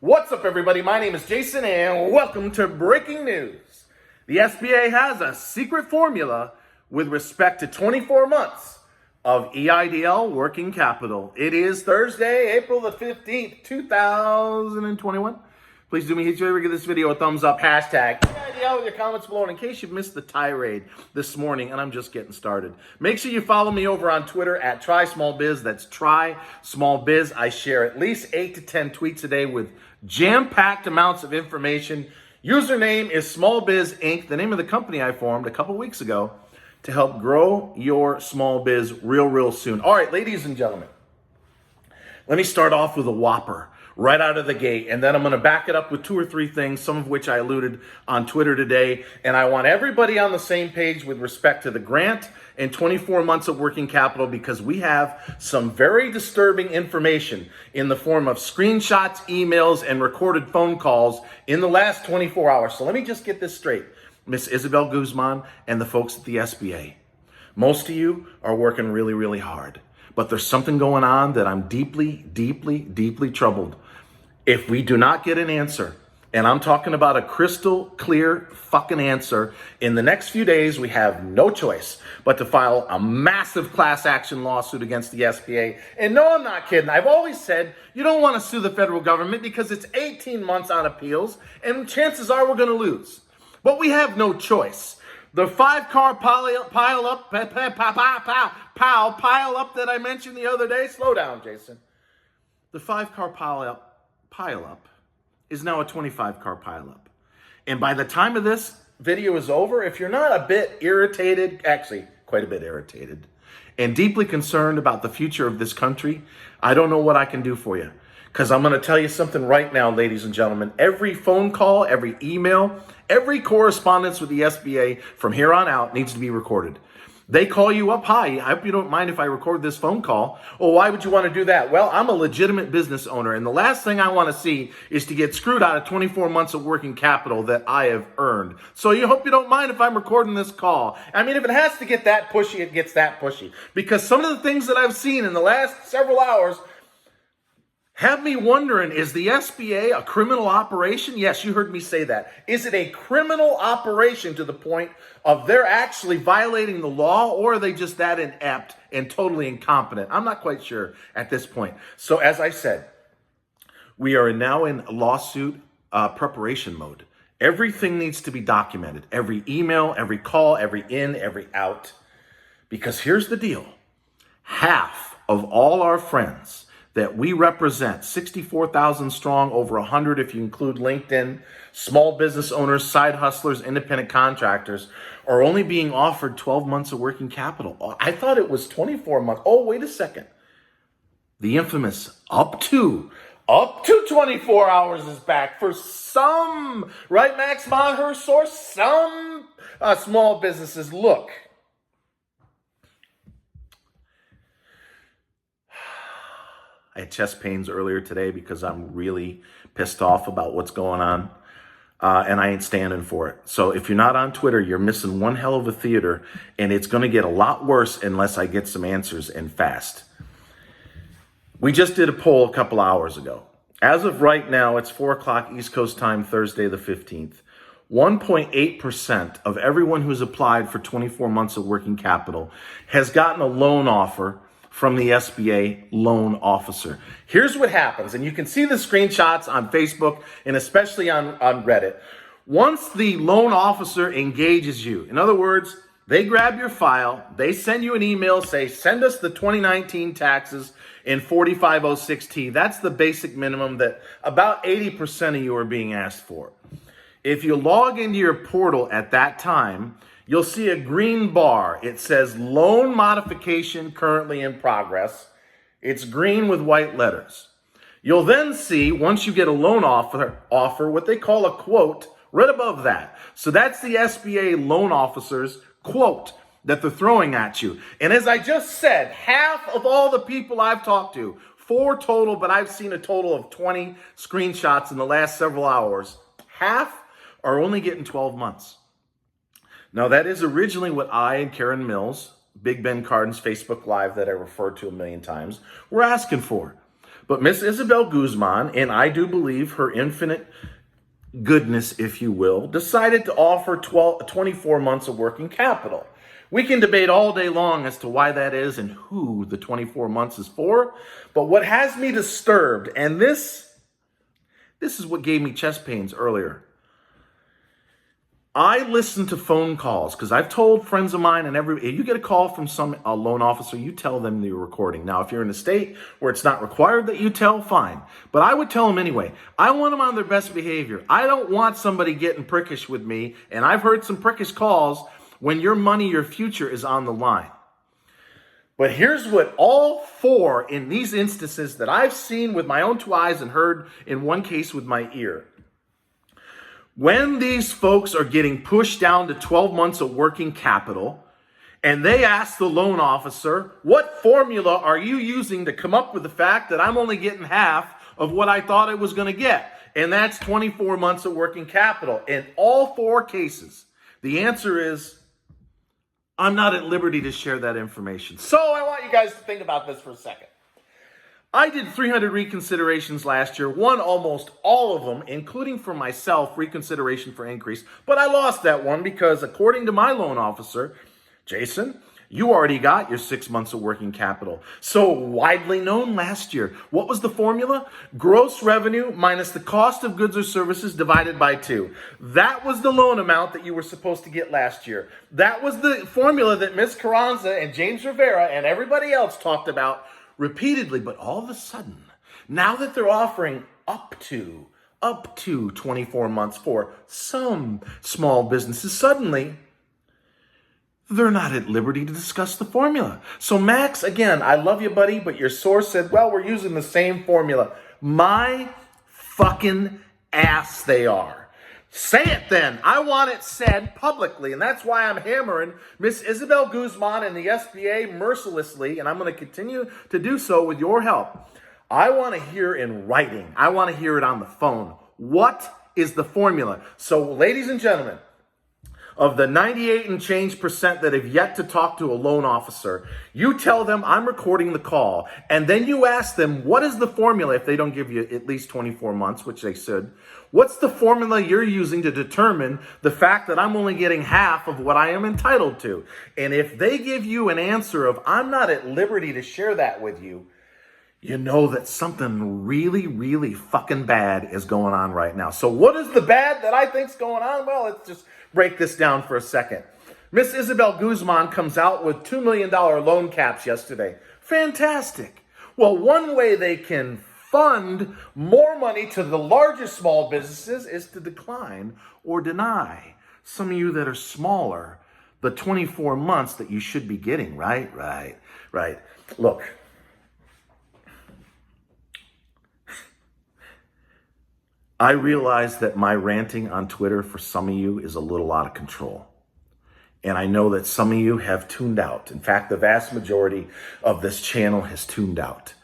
What's up, everybody? My name is Jason, and welcome to Breaking News. The SBA has a secret formula with respect to 24 months of EIDL working capital. It is Thursday, April the 15th, 2021. Please do me a huge favor, give this video a thumbs up, hashtag EIDL with your comments below. And in case you missed the tirade this morning, and I'm just getting started, make sure you follow me over on Twitter at TrySmallBiz. That's TrySmallBiz. I share at least 8 to 10 tweets a day with jam-packed amounts of information. Username is SmallBiz Inc., the name of the company I formed a couple weeks ago to help grow your small biz real soon. All right, ladies and gentlemen, let me start off with a whopper right out of the gate, and then I'm going to back it up with 2 or 3 things, some of which I alluded on Twitter today. And I want everybody on the same page with respect to the grant and 24 months of working capital, because we have some very disturbing information in the form of screenshots, emails, and recorded phone calls in the last 24 hours. So let me just get this straight. Miss Isabel Guzman and the folks at the SBA, most of you are working really hard, but there's something going on that I'm deeply troubled. If we do not get an answer, and I'm talking about a crystal clear fucking answer, in the next few days, we have no choice but to file a massive class action lawsuit against the SBA. And no, I'm not kidding. I've always said you don't want to sue the federal government because it's 18 months on appeals, and chances are we're going to lose. But we have no choice. The 5-car pile up that I mentioned the other day, slow down, Jason. The 5-car pile up is now a 25-car pile up. And by the time of this video is over, if you're not a bit irritated, actually quite a bit irritated, and deeply concerned about the future of this country, I don't know what I can do for you. Because I'm going to tell you something right now, ladies and gentlemen. Every phone call, every email, every correspondence with the SBA from here on out needs to be recorded. They call you up. Hi, I hope you don't mind if I record this phone call. Well, why would you want to do that? Well, I'm a legitimate business owner, and the last thing I want to see is to get screwed out of 24 months of working capital that I have earned. So you hope you don't mind if I'm recording this call. I mean, if it has to get that pushy, it gets that pushy. Because some of the things that I've seen in the last several hours have me wondering, is the SBA a criminal operation? Yes, you heard me say that. Is it a criminal operation to the point of they're actually violating the law, or are they just that inept and totally incompetent? I'm not quite sure at this point. So as I said, we are now in lawsuit preparation mode. Everything needs to be documented. Every email, every call, every in, every out. Because here's the deal. Half of all our friends that we represent, 64,000 strong, over 100 if you include LinkedIn, small business owners, side hustlers, independent contractors, are only being offered 12 months of working capital. I thought it was 24 months. Oh, wait a second. The infamous up to 24 hours is back for some, right, Max Maher source? Some small businesses. Look. I had chest pains earlier today because I'm really pissed off about what's going on, and I ain't standing for it. So if you're not on Twitter, you're missing one hell of a theater, and it's going to get a lot worse unless I get some answers and fast. We just did a poll a couple hours ago. As of right now, it's 4 o'clock East Coast time, Thursday the 15th. 1.8% of everyone who's applied for 24 months of working capital has gotten a loan offer from the SBA loan officer. Here's what happens, and you can see the screenshots on Facebook and especially on Reddit. Once the loan officer engages you, in other words, they grab your file, they send you an email, say, send us the 2019 taxes in 4506T. That's the basic minimum that about 80% of you are being asked for. If you log into your portal at that time, you'll see a green bar. It says loan modification currently in progress. It's green with white letters. You'll then see, once you get a loan offer, what they call a quote right above that. So that's the SBA loan officer's quote that they're throwing at you. And as I just said, half of all the people I've talked to, 4 total, but I've seen a total of 20 screenshots in the last several hours, half are only getting 12 months. Now, that is originally what I and Karen Mills, Big Ben Cardin's Facebook Live that I referred to a million times, were asking for. But Miss Isabel Guzman, and I do believe her infinite goodness, if you will, decided to offer 24 months of working capital. We can debate all day long as to why that is and who the 24 months is for. But what has me disturbed, and this is what gave me chest pains earlier. I listen to phone calls because I've told friends of mine and if you get a call from a loan officer, you tell them you're recording. Now, if you're in a state where it's not required that you tell, fine. But I would tell them anyway. I want them on their best behavior. I don't want somebody getting prickish with me. And I've heard some prickish calls when your money, your future is on the line. But here's what all four in these instances that I've seen with my own two eyes and heard in one case with my ear. When these folks are getting pushed down to 12 months of working capital, and they ask the loan officer, what formula are you using to come up with the fact that I'm only getting half of what I thought I was going to get? And that's 24 months of working capital. In all four cases, the answer is, I'm not at liberty to share that information. So I want you guys to think about this for a second. I did 300 reconsiderations last year, won almost all of them, including for myself, reconsideration for increase. But I lost that one because according to my loan officer, Jason, you already got your 6 months of working capital. So widely known last year. What was the formula? Gross revenue minus the cost of goods or services divided by 2. That was the loan amount that you were supposed to get last year. That was the formula that Ms. Carranza and James Rivera and everybody else talked about repeatedly. But all of a sudden, now that they're offering up to 24 months for some small businesses, suddenly they're not at liberty to discuss the formula. So Max, again, I love you, buddy, but your source said, well, we're using the same formula. My fucking ass they are. Say it then. I want it said publicly, and that's why I'm hammering Miss Isabel Guzman and the SBA mercilessly, and I'm going to continue to do so with your help. I want to hear in writing. I want to hear it on the phone. What is the formula? So, ladies and gentlemen, of the 98 and change percent that have yet to talk to a loan officer, you tell them I'm recording the call, and then you ask them, what is the formula if they don't give you at least 24 months, which they should? What's the formula you're using to determine the fact that I'm only getting half of what I am entitled to? And if they give you an answer of, I'm not at liberty to share that with you, you know that something really, really fucking bad is going on right now. So what is the bad that I think's going on? Well, let's just break this down for a second. Miss Isabel Guzman comes out with $2 million loan caps yesterday. Fantastic. Well, one way they can fund more money to the largest small businesses is to decline or deny some of you that are smaller the 24 months that you should be getting, right? Look, I realize that my ranting on Twitter for some of you is a little out of control. And I know that some of you have tuned out. In fact, the vast majority of this channel has tuned out.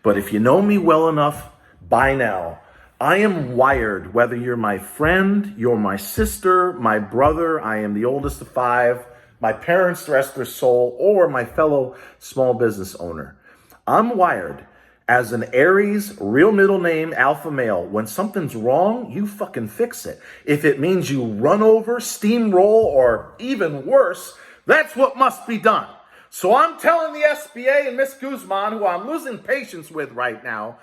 But if you know me well enough by now, I am wired, whether you're my friend, you're my sister, my brother, I am the oldest of 5, my parents, rest their soul, or my fellow small business owner. I'm wired as an Aries, real middle name, alpha male. When something's wrong, you fucking fix it. If it means you run over, steamroll, or even worse, that's what must be done. So I'm telling the SBA and Miss Guzman, who I'm losing patience with right now,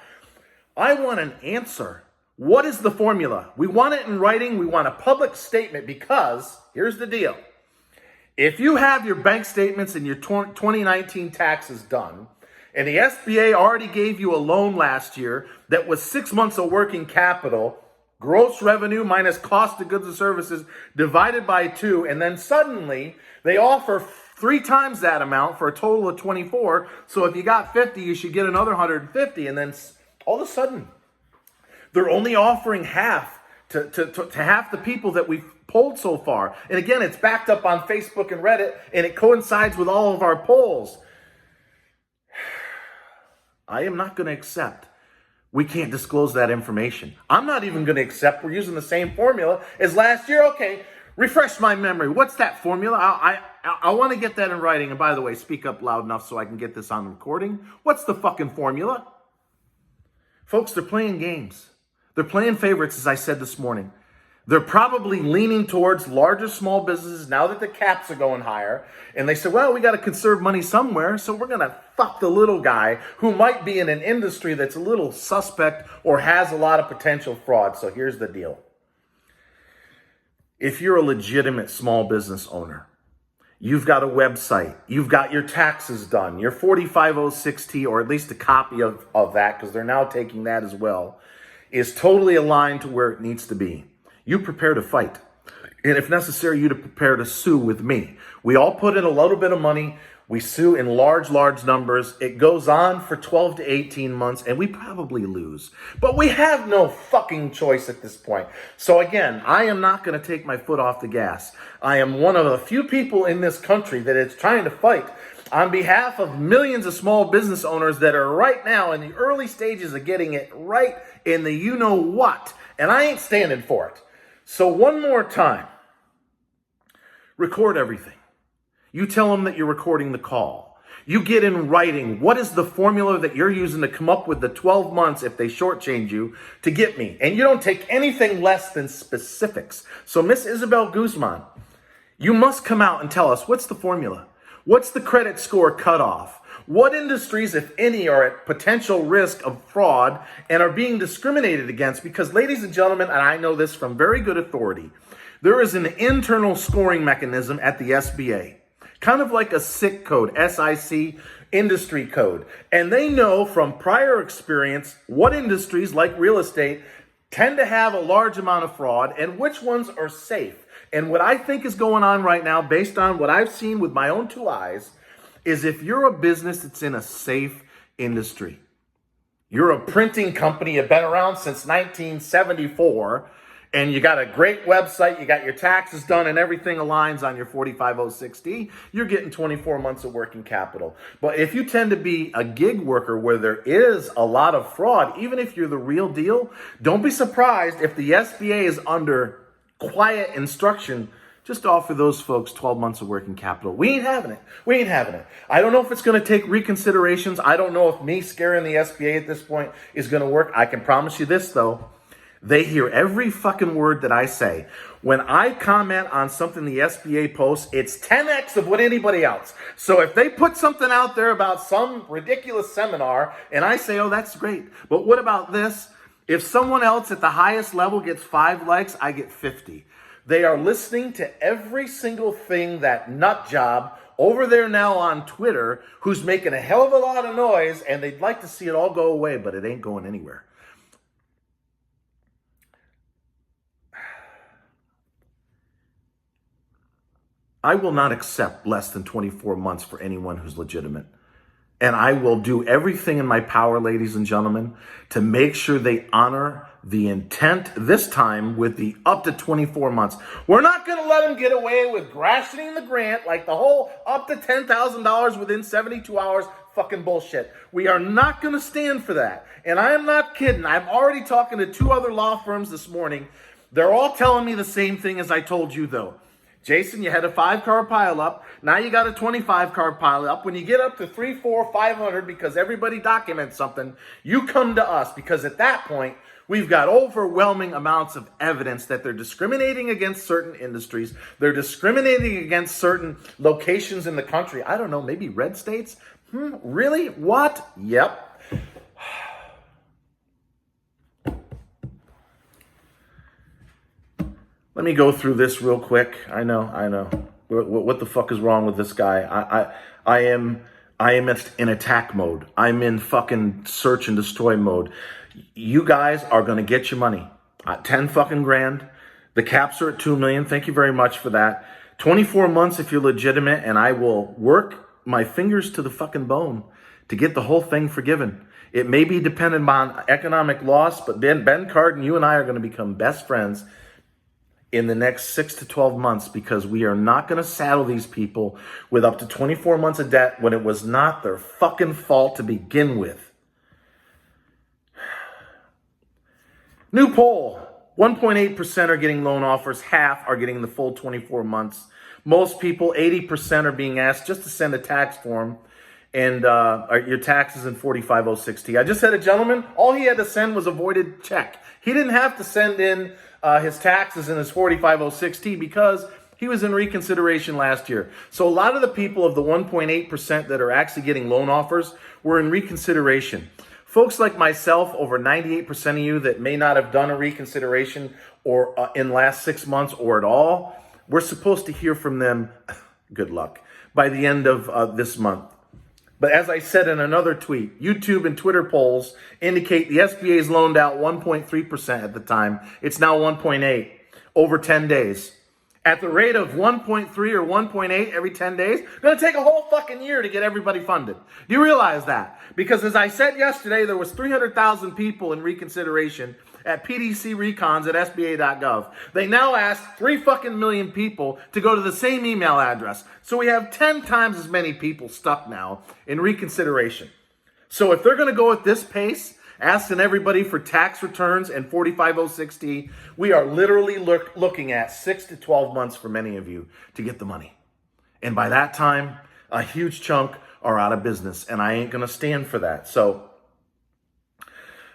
I want an answer. What is the formula? We want it in writing. We want a public statement because here's the deal. If you have your bank statements and your 2019 taxes done, and the SBA already gave you a loan last year that was 6 months of working capital, gross revenue minus cost of goods and services divided by 2, and then suddenly they offer 3 times that amount for a total of 24. So if you got 50, you should get another 150. And then all of a sudden, they're only offering half to half the people that we've polled so far. And again, it's backed up on Facebook and Reddit, and it coincides with all of our polls. I am not going to accept we can't disclose that information. I'm not even going to accept we're using the same formula as last year. Okay, refresh my memory. What's that formula? I want to get that in writing. And by the way, speak up loud enough so I can get this on recording. What's the fucking formula? Folks, they're playing games. They're playing favorites, as I said this morning. They're probably leaning towards larger small businesses now that the caps are going higher. And they say, well, we got to conserve money somewhere, so we're going to fuck the little guy who might be in an industry that's a little suspect or has a lot of potential fraud. So here's the deal. If you're a legitimate small business owner, you've got a website, you've got your taxes done, your 4506T, or at least a copy of that, because they're now taking that as well, is totally aligned to where it needs to be. You prepare to fight. And if necessary, you to prepare to sue with me. We all put in a little bit of money. We sue in large numbers. It goes on for 12 to 18 months, and we probably lose. But we have no fucking choice at this point. So again, I am not going to take my foot off the gas. I am one of the few people in this country that is trying to fight on behalf of millions of small business owners that are right now in the early stages of getting it right in the you-know-what. And I ain't standing for it. So one more time, record everything. You tell them that you're recording the call. You get in writing, what is the formula that you're using to come up with the 12 months if they shortchange you to get me? And you don't take anything less than specifics. So Miss Isabel Guzman, you must come out and tell us, what's the formula? What's the credit score cutoff? What industries, if any, are at potential risk of fraud and are being discriminated against? Because, ladies and gentlemen, and I know this from very good authority, there is an internal scoring mechanism at the SBA, kind of like a SIC code, SIC industry code. And they know from prior experience what industries, like real estate, tend to have a large amount of fraud and which ones are safe. And what I think is going on right now, based on what I've seen with my own two eyes, is if you're a business that's in a safe industry, you're a printing company, you've been around since 1974, and you got a great website, you got your taxes done, and everything aligns on your 4506D, you're getting 24 months of working capital. But if you tend to be a gig worker where there is a lot of fraud, even if you're the real deal, don't be surprised if the SBA is under quiet instruction. Just offer those folks 12 months of working capital. We ain't having it. We ain't having it. I don't know if it's going to take reconsiderations. I don't know if me scaring the SBA at this point is going to work. I can promise you this, though. They hear every fucking word that I say. When I comment on something the SBA posts, it's 10x of what anybody else. So if they put something out there about some ridiculous seminar, and I say, oh, that's great, but what about this? If someone else at the highest level gets 5 likes, I get 50. They are listening to every single thing that nut job over there now on Twitter, who's making a hell of a lot of noise, and they'd like to see it all go away, but it ain't going anywhere. I will not accept less than 24 months for anyone who's legitimate. And I will do everything in my power, ladies and gentlemen, to make sure they honor the intent, this time with the up to 24 months. We're not going to let them get away with rationing the grant like the whole up to $10,000 within 72 hours fucking bullshit. We are not going to stand for that. And I am not kidding. I'm already talking to 2 other law firms this morning. They're all telling me the same thing as I told you, though. Jason, you had a 5-car pileup. Now you got a 25-car pileup. When you get up to 3, 4, 500, because everybody documents something, you come to us, because at that point, we've got overwhelming amounts of evidence that they're discriminating against certain industries. They're discriminating against certain locations in the country. I don't know, maybe red states? Really? What? Yep. Let me go through this real quick. I know. What the fuck is wrong with this guy? I am in attack mode. I'm in fucking search and destroy mode. You guys are going to get your money. 10 fucking grand. The caps are at 2 million. Thank you very much for that. 24 months if you're legitimate, and I will work my fingers to the fucking bone to get the whole thing forgiven. It may be dependent on economic loss, but Ben Cardin, you and I are going to become best friends in the next 6 to 12 months, because we are not going to saddle these people with up to 24 months of debt when it was not their fucking fault to begin with. New poll, 1.8% are getting loan offers, half are getting the full 24 months. Most people, 80%, are being asked just to send a tax form, and your taxes in 4506T. I just had a gentleman, all he had to send was a voided check. He didn't have to send in his taxes in his 4506T because he was in reconsideration last year. So a lot of the people of the 1.8% that are actually getting loan offers were in reconsideration. Folks like myself, over 98% of you that may not have done a reconsideration or in the last 6 months or at all, we're supposed to hear from them, good luck, by the end of this month. But as I said in another tweet, YouTube and Twitter polls indicate the SBA's loaned out 1.3% at the time. It's now 1.8 over 10 days. At the rate of 1.3 or 1.8 every 10 days, it's going to take a whole fucking year to get everybody funded. Do you realize that? Because as I said yesterday, there was 300,000 people in reconsideration at PDC recons at SBA.gov. They now ask 3 fucking million people to go to the same email address. So we have 10 times as many people stuck now in reconsideration. So if they're going to go at this pace, asking everybody for tax returns and 4506T, we are literally looking at 6 to 12 months for many of you to get the money. And by that time, a huge chunk are out of business, and I ain't going to stand for that. So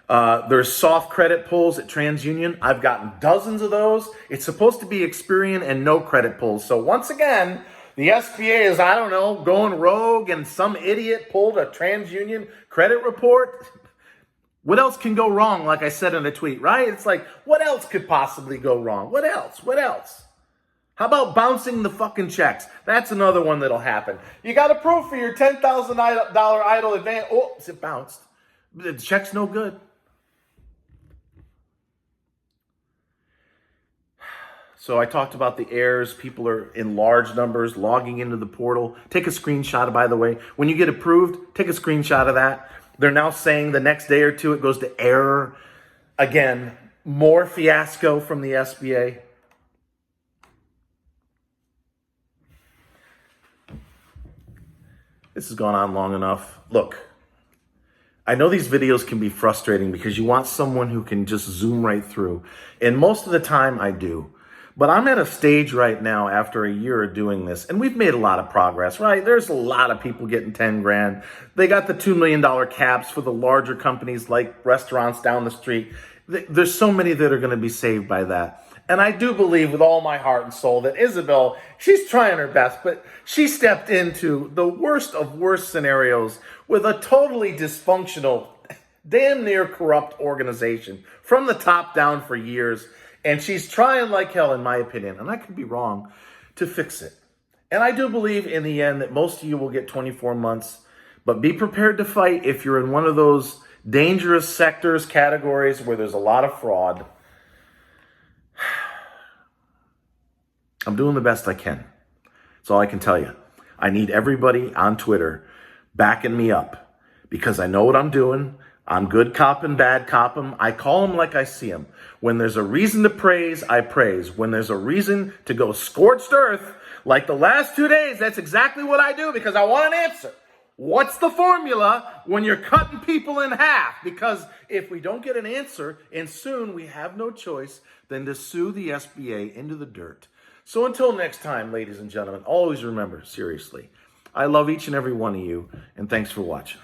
there's soft credit pulls at TransUnion. I've gotten dozens of those. It's supposed to be Experian and no credit pulls. So once again, the SBA is, I don't know, going rogue, and some idiot pulled a TransUnion credit report. What else can go wrong, like I said in a tweet, right? It's like, what else could possibly go wrong? What else? What else? How about bouncing the fucking checks? That's another one that'll happen. You got to prove for your $10,000 Eidl advance. Oops, it bounced. The check's no good. So I talked about the errors. People are in large numbers logging into the portal. Take a screenshot, by the way. When you get approved, take a screenshot of that. They're now saying the next day or two it goes to error. Again, more fiasco from the SBA. This has gone on long enough. Look, I know these videos can be frustrating because you want someone who can just zoom right through. And most of the time I do. But I'm at a stage right now after a year of doing this, and we've made a lot of progress, right? There's a lot of people getting 10 grand. They got the $2 million caps for the larger companies like restaurants down the street. There's so many that are going to be saved by that. And I do believe with all my heart and soul that Isabel, she's trying her best, but she stepped into the worst of worst scenarios with a totally dysfunctional, damn near corrupt organization from the top down for years. And she's trying like hell, in my opinion, and I could be wrong, to fix it. And I do believe in the end that most of you will get 24 months, but be prepared to fight if you're in one of those dangerous sectors, categories where there's a lot of fraud. I'm doing the best I can. That's all I can tell you. I need everybody on Twitter backing me up because I know what I'm doing. I'm good cop and bad cop 'em. I call them like I see them. When there's a reason to praise, I praise. When there's a reason to go scorched earth, like the last 2 days, that's exactly what I do because I want an answer. What's the formula when you're cutting people in half? Because if we don't get an answer, and soon we have no choice than to sue the SBA into the dirt. So until next time, ladies and gentlemen, always remember, seriously, I love each and every one of you, and thanks for watching.